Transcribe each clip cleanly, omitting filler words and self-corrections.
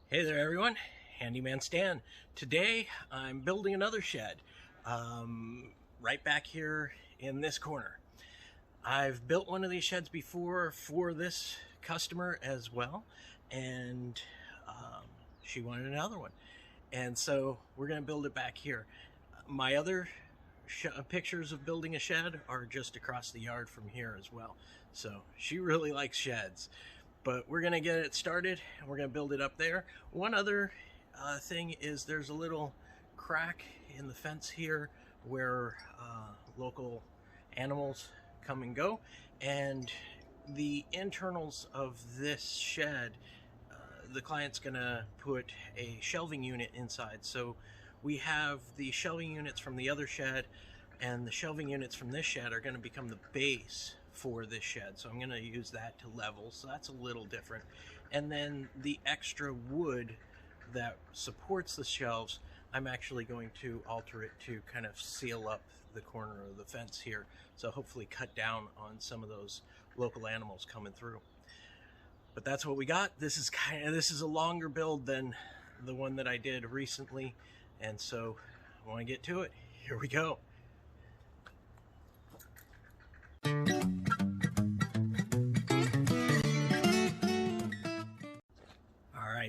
Hey there everyone, Handyman Stan. Today I'm building another shed right back here in this corner. I've built one of these sheds before for this customer as well, and she wanted another one. And so we're going to build it back here. My other pictures of building a shed are just across the yard from here as well. So she really likes sheds. But we're going to get it started and we're going to build it up there. One other thing is there's a little crack in the fence here where local animals come and go. And the internals of this shed, the client's going to put a shelving unit inside. So we have the shelving units from the other shed, and the shelving units from this shed are going to become the base for this shed. So I'm going to use that to level, so that's a little different. And then the extra wood that supports the shelves, I'm actually going to alter it to kind of seal up the corner of the fence here, so hopefully cut down on some of those local animals coming through. But that's what we got. This is a longer build than the one that I did recently, and so I want to get to it. Here we go.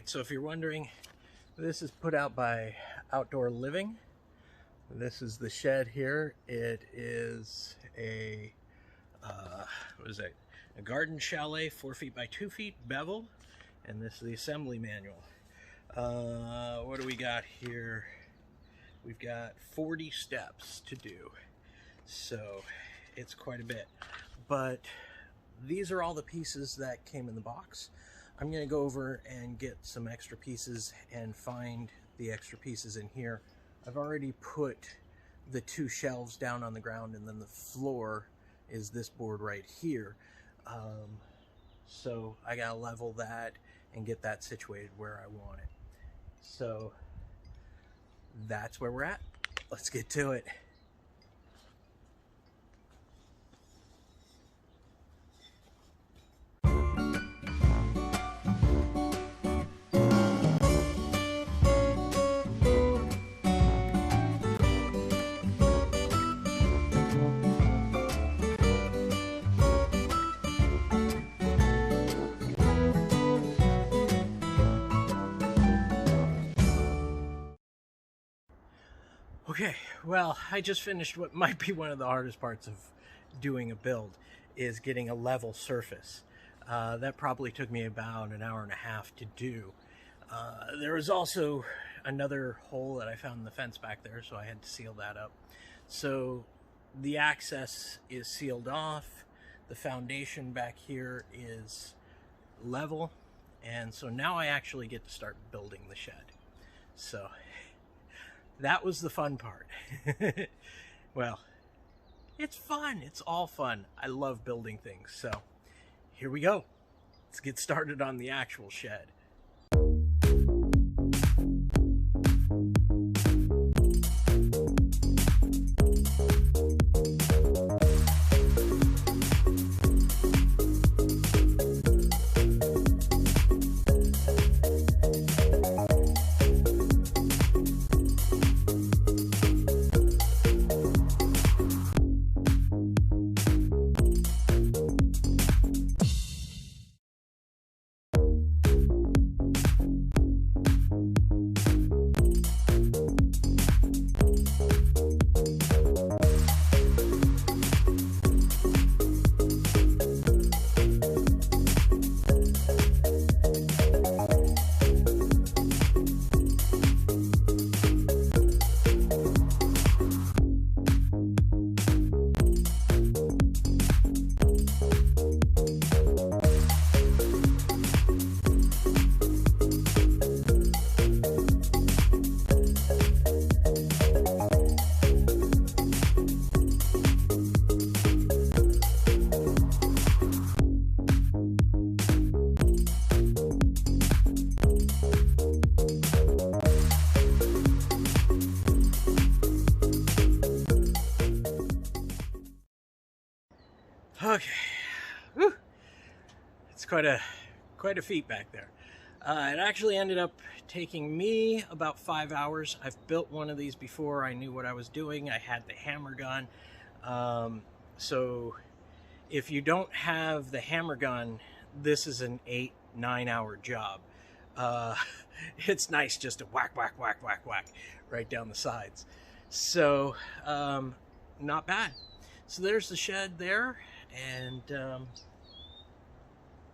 So if you're wondering, this is put out by Outdoor Living. This is the shed here. It is a a garden chalet, 4 feet by 2 feet, beveled, and this is the assembly manual. What do we got here? We've got 40 steps to do, so it's quite a bit. But these are all the pieces that came in the box. I'm going to go over and get some extra pieces and find the extra pieces in here. I've already put the 2 shelves down on the ground, and then the floor is this board right here. So I got to level that and get that situated where I want it. So that's where we're at. Let's get to it. Okay, well, I just finished what might be one of the hardest parts of doing a build, is getting a level surface. That probably took me about an hour and a half to do. There was also another hole that I found in the fence back there, so I had to seal that up. So the access is sealed off, the foundation back here is level, and so now I actually get to start building the shed. So that was the fun part. Well, it's fun. It's all fun. I love building things. So here we go. Let's get started on the actual shed. Okay, whew. It's quite a feat back there. It actually ended up taking me about 5 hours. I've built one of these before. I knew what I was doing. I had the hammer gun. So if you don't have the hammer gun, this is an 8-9 hour job. It's nice just to whack, whack, whack, whack, whack right down the sides. So not bad. So there's the shed there, and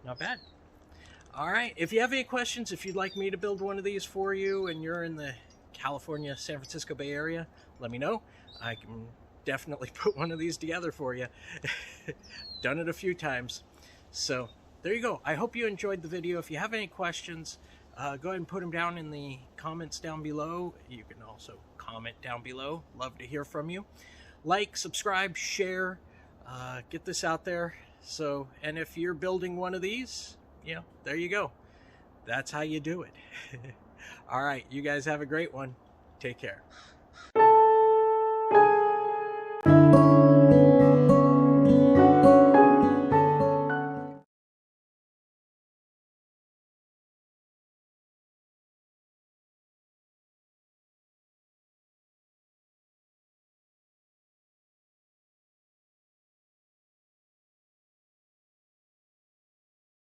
not bad. All right, if you have any questions, if you'd like me to build one of these for you and you're in the California, San Francisco Bay Area, let me know. I can definitely put one of these together for you. Done it a few times. So there you go. I hope you enjoyed the video. If you have any questions, go ahead and put them down in the comments down below. You can also comment down below. Love to hear from you. Like, subscribe, share, get this out there. So, and if you're building one of these, you know, there you go. That's how you do it. All right, you guys have a great one. Take care.